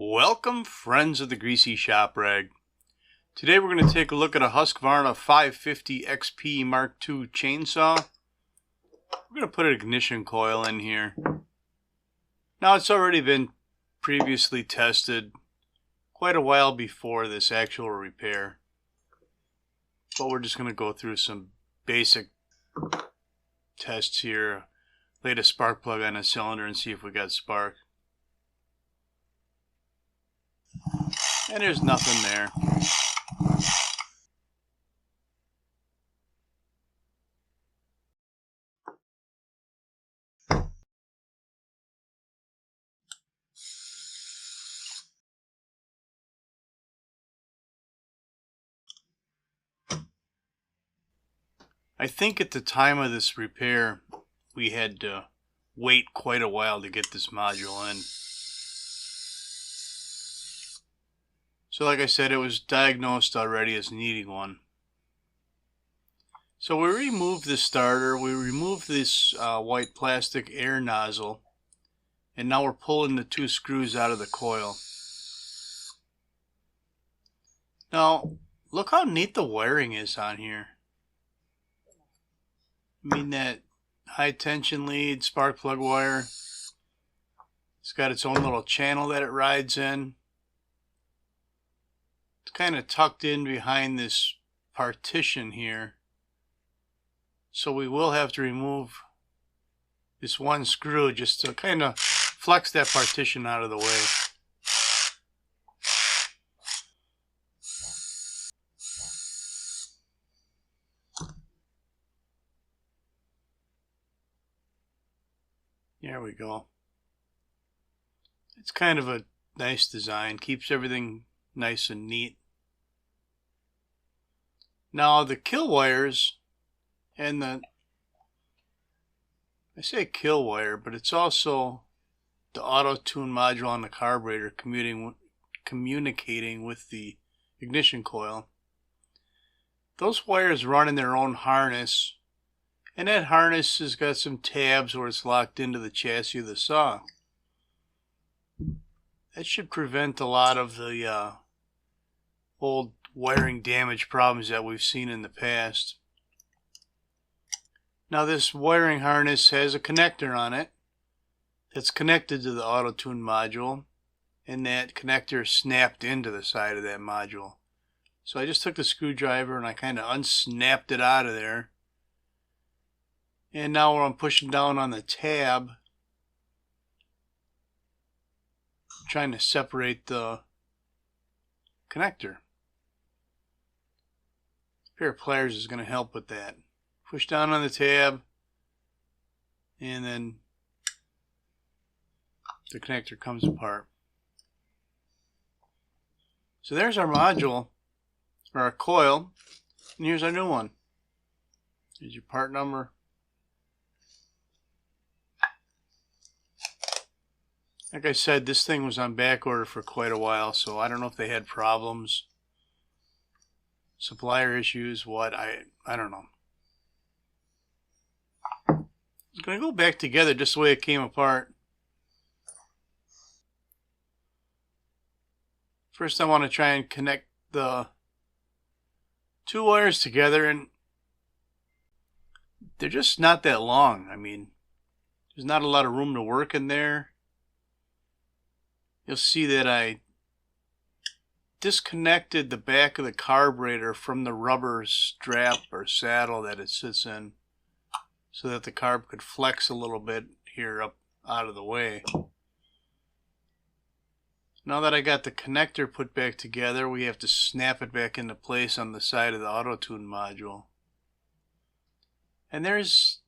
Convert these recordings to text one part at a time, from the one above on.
Welcome, friends of the Greasy Shop Rag. Today we're going to take a look at a Husqvarna 550XP Mark II chainsaw. We're going to put an ignition coil in here. Now, it's already been previously tested quite a while before this actual repair, but we're just going to go through some basic tests here. Laid a spark plug on a cylinder and see if we got spark. And there's nothing there. I think at the time of this repair, we had to wait quite a while to get this module in. So like I said, it was diagnosed already as needing one. So we removed the starter, we removed this white plastic air nozzle, and now we're pulling the two screws out of the coil. Now, look how neat the wiring is on here. I mean, that high tension lead, spark plug wire. It's got its own little channel that it rides in. It's kind of tucked in behind this partition here. So we will have to remove this one screw just to kind of flex that partition out of the way. There we go. It's kind of a nice design, keeps everything nice and neat. Now the kill wires and I say kill wire, but it's also the auto tune module on the carburetor communicating with the ignition coil. Those wires run in their own harness, and that harness has got some tabs where it's locked into the chassis of the saw. That should prevent a lot of the old wiring damage problems that we've seen in the past. Now, this wiring harness has a connector on it that's connected to the auto tune module, and that connector snapped into the side of that module. So I just took the screwdriver and I kind of unsnapped it out of there. And now when I'm pushing down on the tab, I'm trying to separate the connector. A pair of pliers is going to help with that. Push down on the tab, and then the connector comes apart. So there's our module, or our coil, and here's our new one. Here's your part number. Like I said, this thing was on back order for quite a while, so I don't know if they had problems, supplier issues, what, I don't know. It's going to go back together just the way it came apart. First I want to try and connect the two wires together, and they're just not that long. I mean, there's not a lot of room to work in there. You'll see that I disconnected the back of the carburetor from the rubber strap or saddle that it sits in, so that the carb could flex a little bit here up out of the way. Now that I got the connector put back together, we have to snap it back into place on the side of the auto tune module. And there's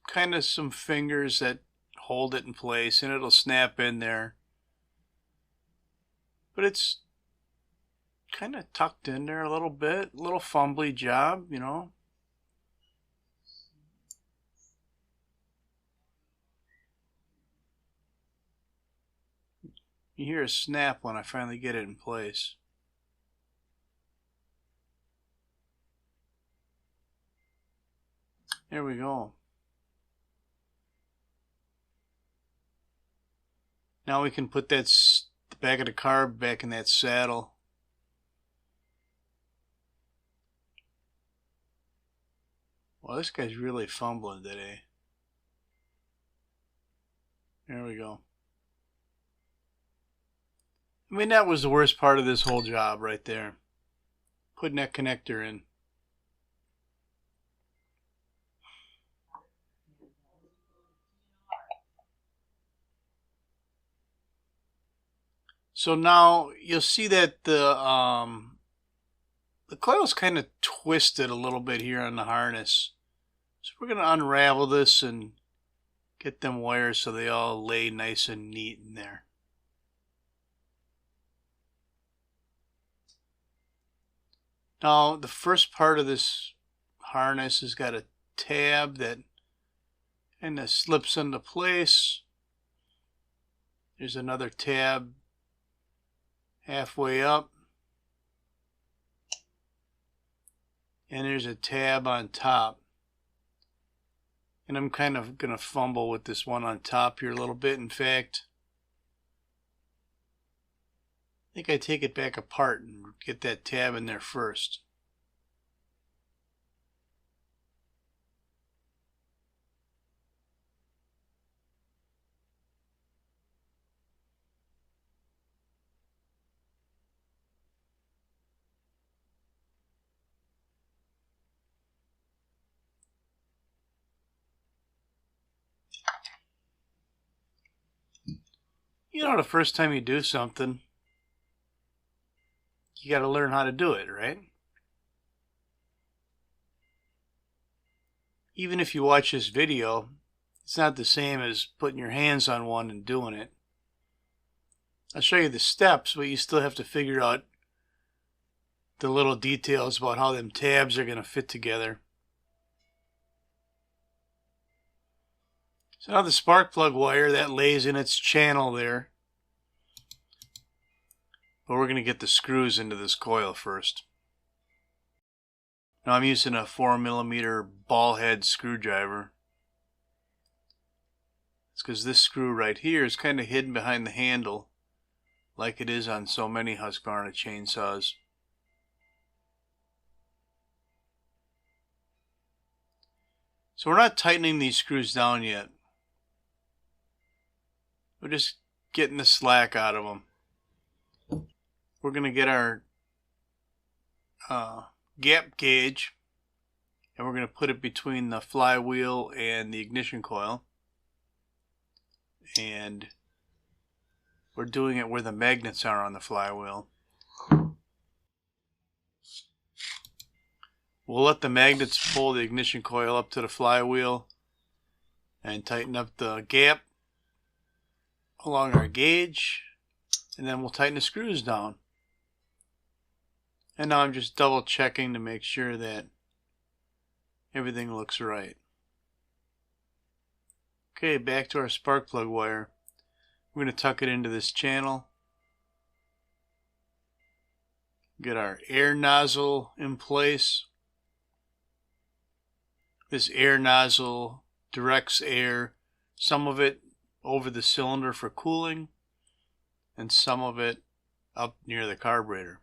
kind of some fingers that hold it in place, and it'll snap in there. But it's kind of tucked in there a little bit, a little fumbly job, you know. You hear a snap when I finally get it in place. There we go. Now we can put that the back of the car back in that saddle. Well, this guy's really fumbling today. There we go. I mean, that was the worst part of this whole job right there. Putting that connector in. So now you'll see that the coil's kind of twisted a little bit here on the harness. So we're going to unravel this and get them wires so they all lay nice and neat in there. Now the first part of this harness has got a tab that kind of slips into place. There's another tab halfway up. And there's a tab on top. And I'm kind of going to fumble with this one on top here a little bit. In fact, I think I take it back apart and get that tab in there first. You know, the first time you do something, you got to learn how to do it, right? Even if you watch this video, it's not the same as putting your hands on one and doing it. I'll show you the steps, but you still have to figure out the little details about how them tabs are going to fit together. So now the spark plug wire, that lays in its channel there. But we're going to get the screws into this coil first. Now I'm using a 4mm ball head screwdriver. It's because this screw right here is kind of hidden behind the handle, like it is on so many Husqvarna chainsaws. So we're not tightening these screws down yet. We're just getting the slack out of them. We're going to get our gap gauge, and we're going to put it between the flywheel and the ignition coil. And we're doing it where the magnets are on the flywheel. We'll let the magnets pull the ignition coil up to the flywheel and tighten up the gap along our gauge, and then we'll tighten the screws down. And now I'm just double checking to make sure that everything looks right. Okay, back to our spark plug wire. We're going to tuck it into this channel. Get our air nozzle in place. This air nozzle directs air, some of it over the cylinder for cooling, and some of it up near the carburetor.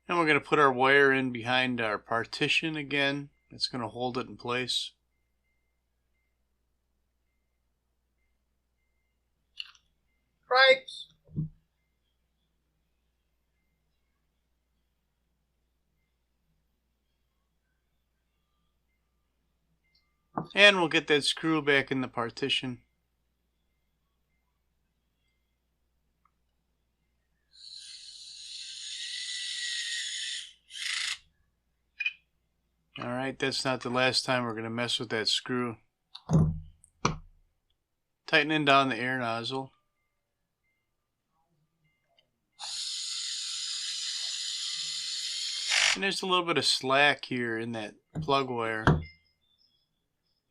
And we're going to put our wire in behind our partition again. It's going to hold it in place. Cripes. And we'll get that screw back in the partition. Alright, that's not the last time we're going to mess with that screw. Tightening down the air nozzle. And there's a little bit of slack here in that plug wire.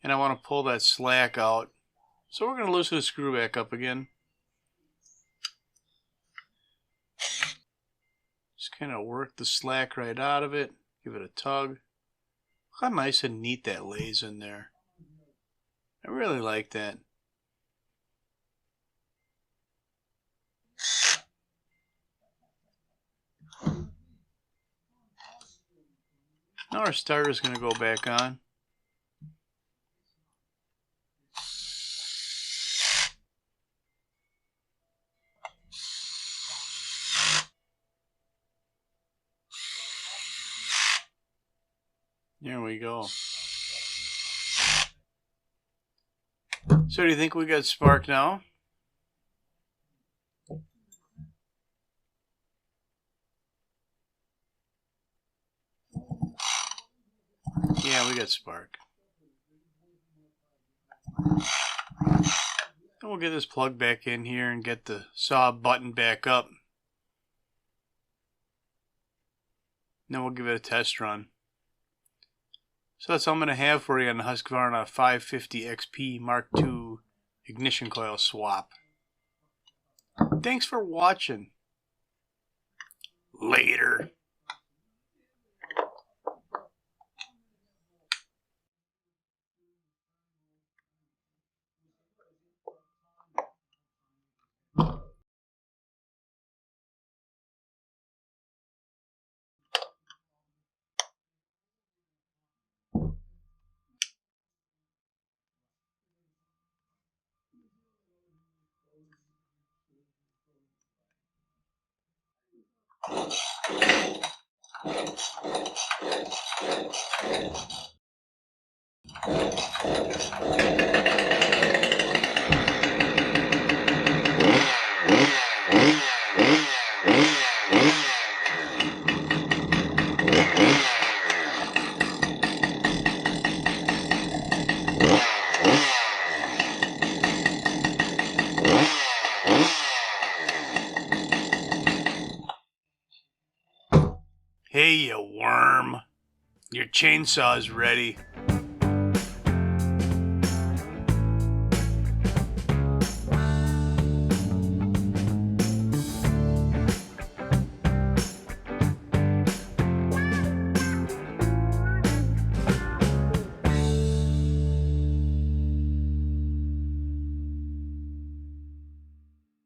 And I want to pull that slack out. So we're going to loosen the screw back up again. Just kind of work the slack right out of it. Give it a tug. Look how nice and neat that lays in there. I really like that. Now our starter's going to go back on. There we go. So do you think we got spark now? Yeah, we got spark. And we'll get this plug back in here and get the saw button back up. Then we'll give it a test run. So that's all I'm going to have for you on the Husqvarna 550XP Mark II ignition coil swap. Thanks for watching. Later. Hey, you worm. Your chainsaw is ready.